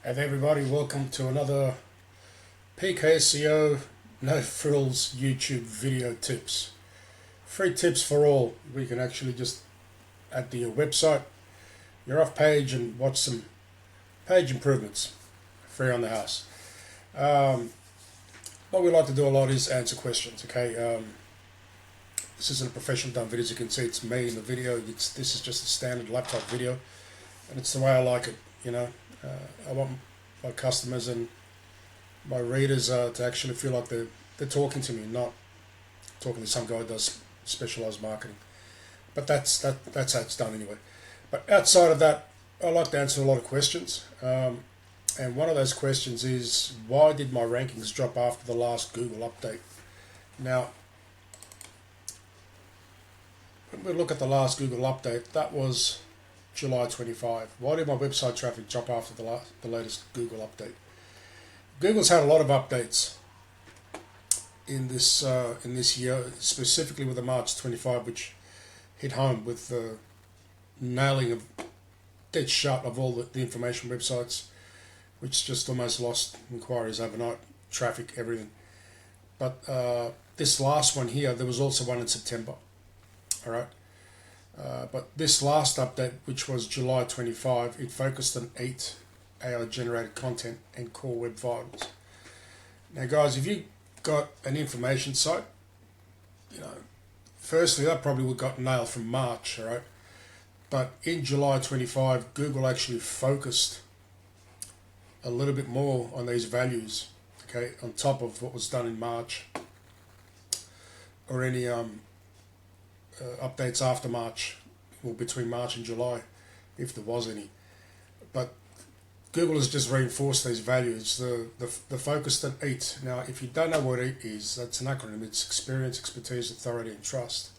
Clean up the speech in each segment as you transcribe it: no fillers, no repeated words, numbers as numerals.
Hey everybody, welcome to another PKSEO No Frills YouTube video tips. Free tips for all. We can actually just add to your website, your off page, and watch some page improvements. Free on the house. What we like to do a lot is answer questions. Okay, this isn't a professional done video. As you can see, it's me in the video. This is just a standard laptop video, and it's the way I like it. I want my customers and my readers to actually feel like they're talking to me, not talking to some guy who does specialized marketing. But that's how it's done anyway. But outside of that, I like to answer a lot of questions. And one of those questions is, why did my rankings drop after the last Google update? Now, when we look at the last Google update, that was July 25. Why did my website traffic drop after the latest Google update? Google's had a lot of updates in this year, specifically with the March 25, which hit home with the nailing of dead shut of all the information websites, which just almost lost inquiries overnight, traffic, everything. But this last one here, there was also one in September. All right. But this last update, which was July 25, it focused on 8 AI-generated content and core web vitals. Now, guys, if you got an information site, firstly, that probably would got nailed from March, all right? But in July 25, Google actually focused a little bit more on these values, okay, on top of what was done in March or any updates after March, or between March and July, if there was any. But Google has just reinforced these values. The focused at 8. Now, if you don't know what 8 is, that's an acronym. It's experience, expertise, authority, and trust.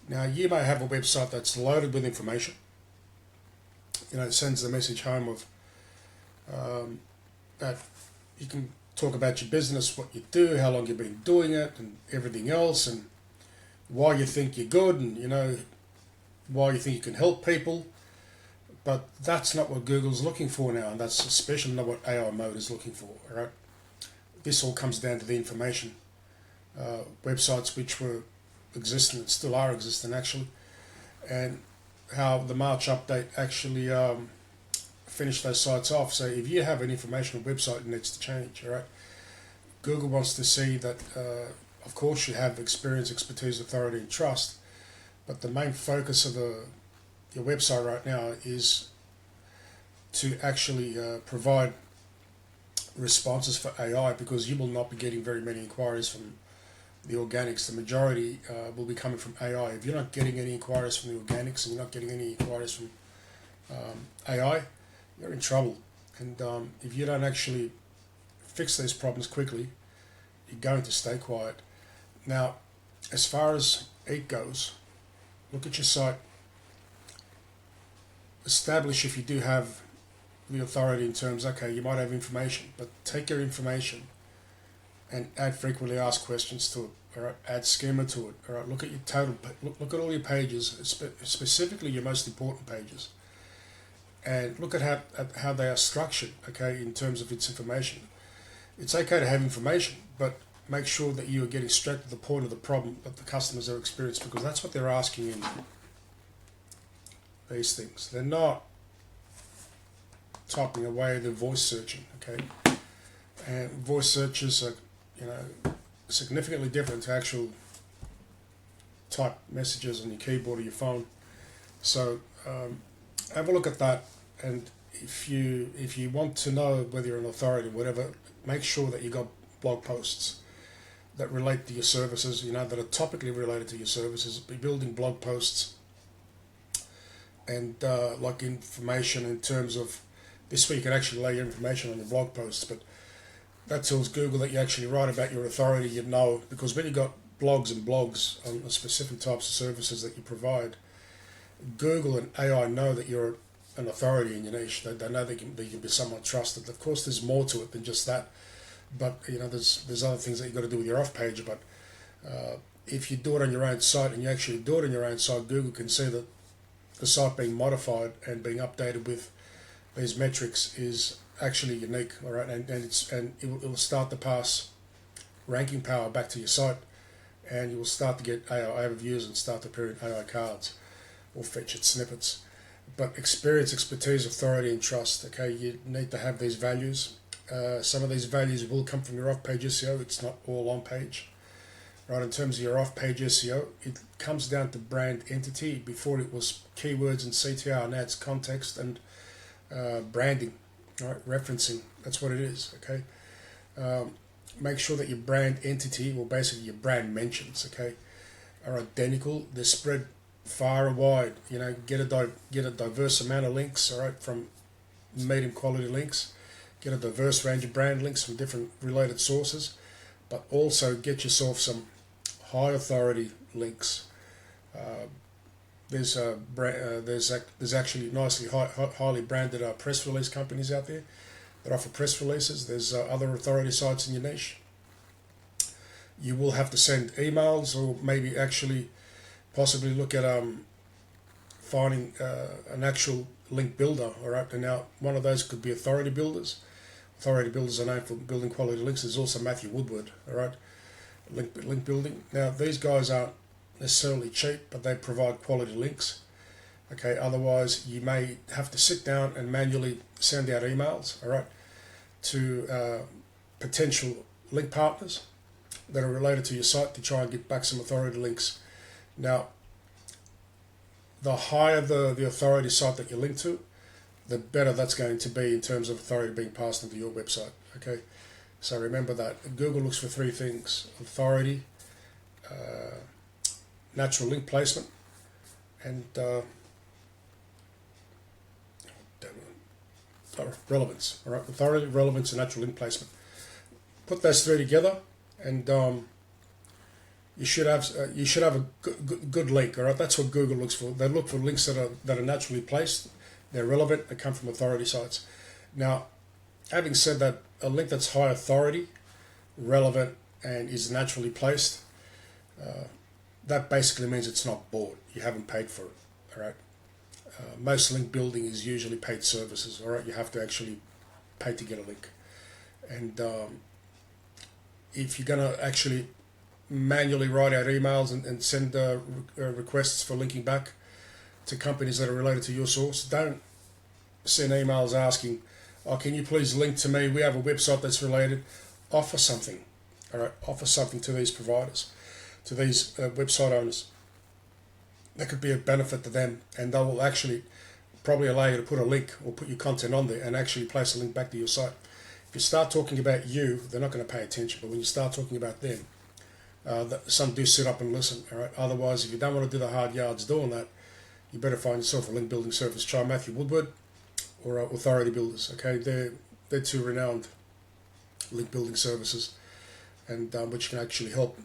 Now, you may have a website that's loaded with information. It sends the message home of that you can talk about your business, what you do, how long you've been doing it, and everything else, and why you think you're good, and why you think you can help people. But that's not what Google's looking for now, and that's especially not what AI mode is looking for. All right, this all comes down to the information websites which were existent and still are existent actually, and how the March update actually finished those sites off. So if you have an informational website, it needs to change. All right, Google wants to see that. Of course, you have experience, expertise, authority, and trust, but the main focus of your website right now is to actually provide responses for AI, because you will not be getting very many inquiries from the organics. The majority will be coming from AI. If you're not getting any inquiries from the organics and you're not getting any inquiries from AI, you're in trouble. And if you don't actually fix these problems quickly, you're going to stay quiet. Now, as far as 8 goes, look at your site. Establish if you do have the authority in terms, okay, you might have information, but take your information and add frequently asked questions to it, all right? Add schema to it, all right? Look at your total, look at all your pages, specifically your most important pages, and look at how they are structured, okay, in terms of its information. It's okay to have information, but make sure that you are getting straight to the point of the problem that the customers are experiencing, because that's what they're asking in these things. They're not typing away, they're voice searching, okay? And voice searches are, significantly different to actual type messages on your keyboard or your phone. So have a look at that, and if you want to know whether you're an authority or whatever, make sure that you got blog posts that relate to your services, that are topically related to your services. Be building blog posts and like information in terms of this way. You can actually lay your information on your blog posts, but that tells Google that you actually write about your authority, because when you got blogs and blogs on the specific types of services that you provide, Google and AI know that you're an authority in your niche. They know that you can be somewhat trusted. Of course, there's more to it than just that. But there's other things that you've got to do with your off page. But if you do it on your own site, and you actually do it on your own site, Google can see that the site being modified and being updated with these metrics is actually unique, all right, and it will start to pass ranking power back to your site, and you will start to get AI overviews and start to appear in AI cards or featured snippets. But experience, expertise, authority, and trust. Okay, you need to have these values. Some of these values will come from your off-page SEO. It's not all on-page. Right, in terms of your off-page SEO, it comes down to brand entity. Before it was keywords and CTR, now it's context and branding, right? Referencing. That's what it is. Okay. Make sure that your brand entity, or basically your brand mentions, okay, are identical. They're spread far and wide. You know, get a diverse amount of links. All right, from medium quality links. Get a diverse range of brand links from different related sources, but also get yourself some high authority links. There's actually nicely highly branded press release companies out there that offer press releases. There's other authority sites in your niche. You will have to send emails, or maybe actually possibly look at finding an actual link builder. All right, and now one of those could be authority builders. Authority builders are known for building quality links. There's also Matthew Woodward. All right, link building. Now these guys aren't necessarily cheap, but they provide quality links. Okay, otherwise you may have to sit down and manually send out emails, all right, to potential link partners that are related to your site to try and get back some authority links. Now, the higher the authority site that you link to, the better that's going to be in terms of authority being passed into your website. Okay, so remember that Google looks for three things: authority, natural link placement, and relevance. All right, authority, relevance, and natural link placement. Put those three together, and you should have a good link. All right, that's what Google looks for. They look for links that are naturally placed. They're relevant. They come from authority sites. Now, having said that, a link that's high authority, relevant, and is naturally placed, that basically means it's not bought. You haven't paid for it. All right. Most link building is usually paid services. All right, you have to actually pay to get a link, and if you're going to actually manually write out emails and send requests for linking back to companies that are related to your source, don't send emails asking, "Oh, can you please link to me? We have a website that's related." Offer something. All right, offer something to these providers, to these website owners. That could be a benefit to them, and they will actually probably allow you to put a link or put your content on there and actually place a link back to your site. If you start talking about you, they're not going to pay attention, but when you start talking about them, some do sit up and listen. All right. Otherwise, if you don't want to do the hard yards doing that, you better find yourself a link building service. Try Matthew Woodward or Authority Builders. Okay, they're two renowned link building services, and which can actually help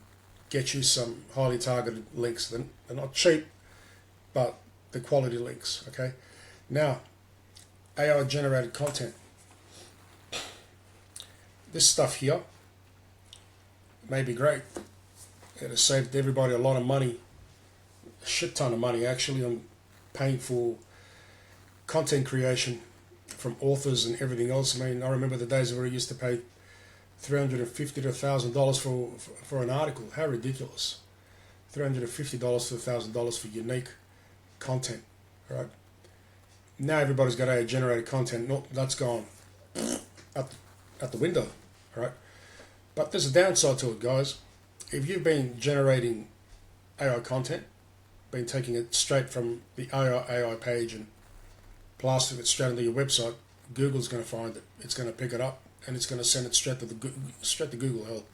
get you some highly targeted links. They're not cheap, but the quality links. Okay, now AI generated content. This stuff here may be great. It has saved everybody a lot of money, a shit ton of money actually, on paying for content creation from authors and everything else. I mean, I remember the days where I used to pay $350 to $1,000 for an article. How ridiculous! $350 to $1,000 for unique content, right? Now everybody's got AI generated content. No, that's gone out the window, right? But there's a downside to it, guys. If you've been generating AI content, been taking it straight from the AI page and blasting it straight into your website, Google's going to find it. It's going to pick it up and it's going to send it straight to Google Help.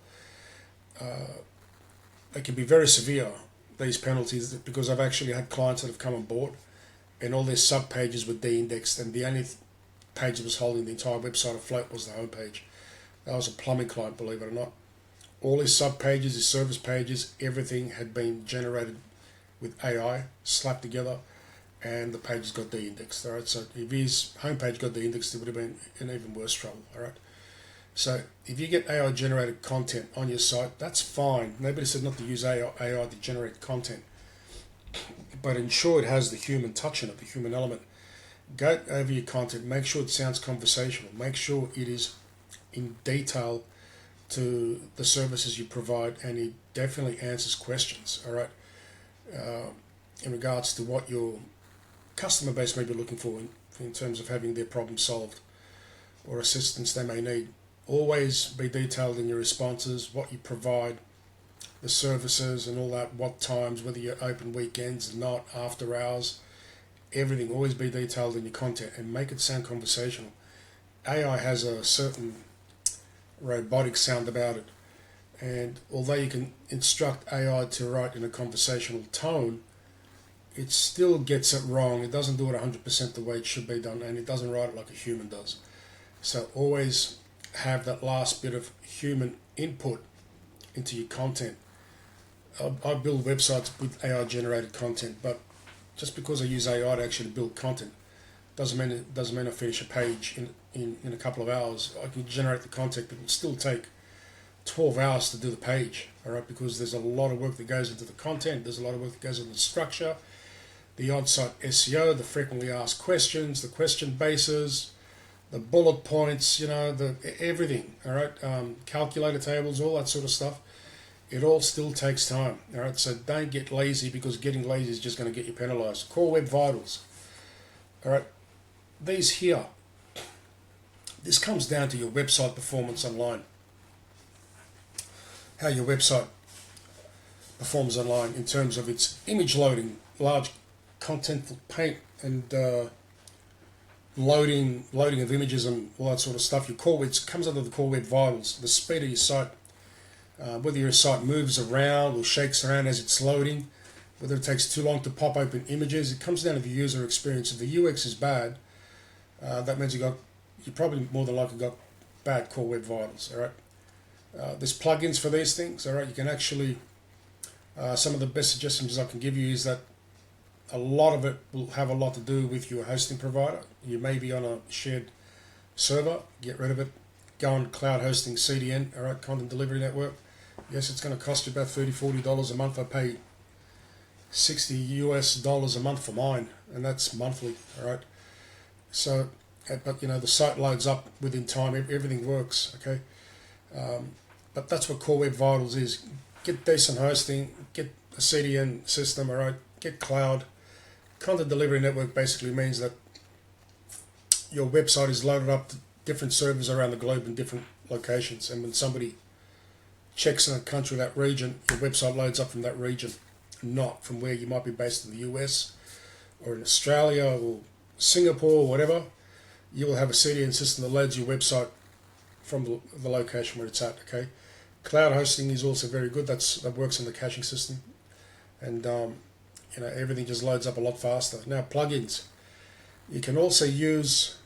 They can be very severe, these penalties, because I've actually had clients that have come on board and all their sub pages were de-indexed, and the only page that was holding the entire website afloat was the home page. That was a plumbing client, believe it or not. All his sub pages, his service pages, everything had been generated with AI, slapped together, and the pages got de-indexed. All right, so if his homepage got de-indexed, it would have been in even worse trouble. All right, so if you get AI generated content on your site, that's fine. Nobody said not to use AI to generate content, but ensure it has the human touch in it, the human element, Go over your content, make sure it sounds conversational, make sure it is in detail to the services you provide, and it definitely answers questions, all right, in regards to what your customer base may be looking for in terms of having their problem solved or assistance they may need. Always be detailed in your responses, what you provide, the services and all that, what times, whether you're open weekends, not, after hours, everything. Always be detailed in your content and make it sound conversational. AI has a certain robotic sound about it, and although you can instruct AI to write in a conversational tone, it still gets it wrong. It doesn't do it 100% the way it should be done, and it doesn't write it like a human does. So always have that last bit of human input into your content. I build websites with AI generated content, but just because I use AI to actually build content doesn't mean I finish a page in a couple of hours. I can generate the content, but it will still take 12 hours to do the page, all right, because there's a lot of work that goes into the content, there's a lot of work that goes into the structure, the on-site SEO, the frequently asked questions, the question bases, the bullet points, everything, all right, calculator tables, all that sort of stuff. It all still takes time, all right, so don't get lazy, because getting lazy is just going to get you penalized. Core Web Vitals, all right, these here, this comes down to your website performance online, how your website performs online in terms of its image loading, large contentful paint, and loading of images and all that sort of stuff. Your core web comes under the Core Web Vitals, the speed of your site, whether your site moves around or shakes around as it's loading, whether it takes too long to pop open images. It comes down to the user experience. If the UX is bad, that means you probably more than likely got bad Core Web Vitals, all right. There's plugins for these things, all right. You can actually, some of the best suggestions I can give you is that a lot of it will have a lot to do with your hosting provider. You may be on a shared server, get rid of it, go on cloud hosting, CDN, all right, content delivery network. Yes, it's going to cost you about $30-40 a month. I pay $60 a month for mine, and that's monthly, all right. So, but the site loads up within time, everything works, okay. But that's what Core Web Vitals is. Get decent hosting, get a CDN system, all right, get cloud. Content delivery network basically means that your website is loaded up to different servers around the globe in different locations, and when somebody checks in a country, that region, your website loads up from that region, not from where you might be based in the US or in Australia or Singapore or whatever. You will have a CDN system that loads your website from the location where it's at, okay. Cloud hosting is also very good. That works in the caching system, and everything just loads up a lot faster. Now, plugins. You can also use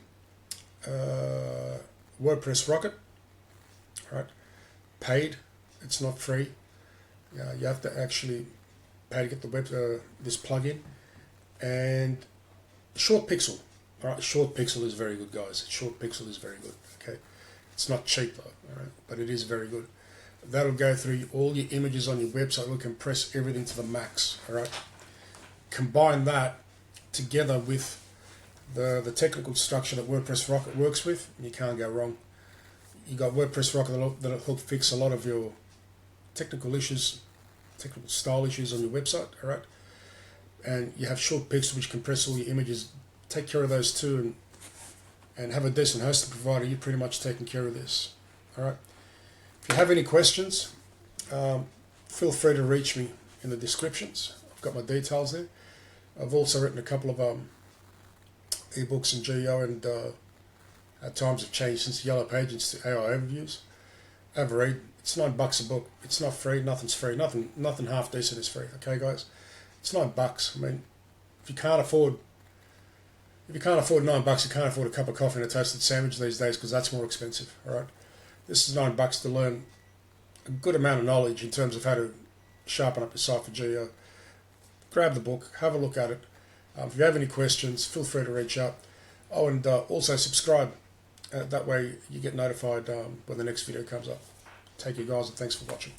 WordPress Rocket, right? Paid. It's not free. You have to actually pay to get the this plugin. And Short Pixel. All right, Short Pixel is very good, guys. Short Pixel is very good. Okay, it's not cheap though, all right, but it is very good. That'll go through all your images on your website. We'll compress everything to the max. All right. Combine that together with the technical structure that WordPress Rocket works with, and you can't go wrong. You got WordPress Rocket that'll help fix a lot of your technical issues, technical style issues on your website. All right. And you have Short Pixel, which compress all your images. Take care of those two, and have a decent hosting provider. You're pretty much taking care of this. All right. If you have any questions, feel free to reach me in the descriptions. I've got my details there. I've also written a couple of ebooks in GEO, and at times have changed since Yellow Pages to AI overviews. Have a read. It's $9 a book. It's not free. Nothing's free. Nothing half decent is free. Okay, guys. It's $9. I mean, if you can't afford $9, you can't afford a cup of coffee and a toasted sandwich these days, because that's more expensive. All right. This is $9 to learn a good amount of knowledge in terms of how to sharpen up your site for GEO. Grab the book, have a look at it. If you have any questions, feel free to reach out. Oh, and also subscribe. That way you get notified when the next video comes up. Take care, guys, and thanks for watching.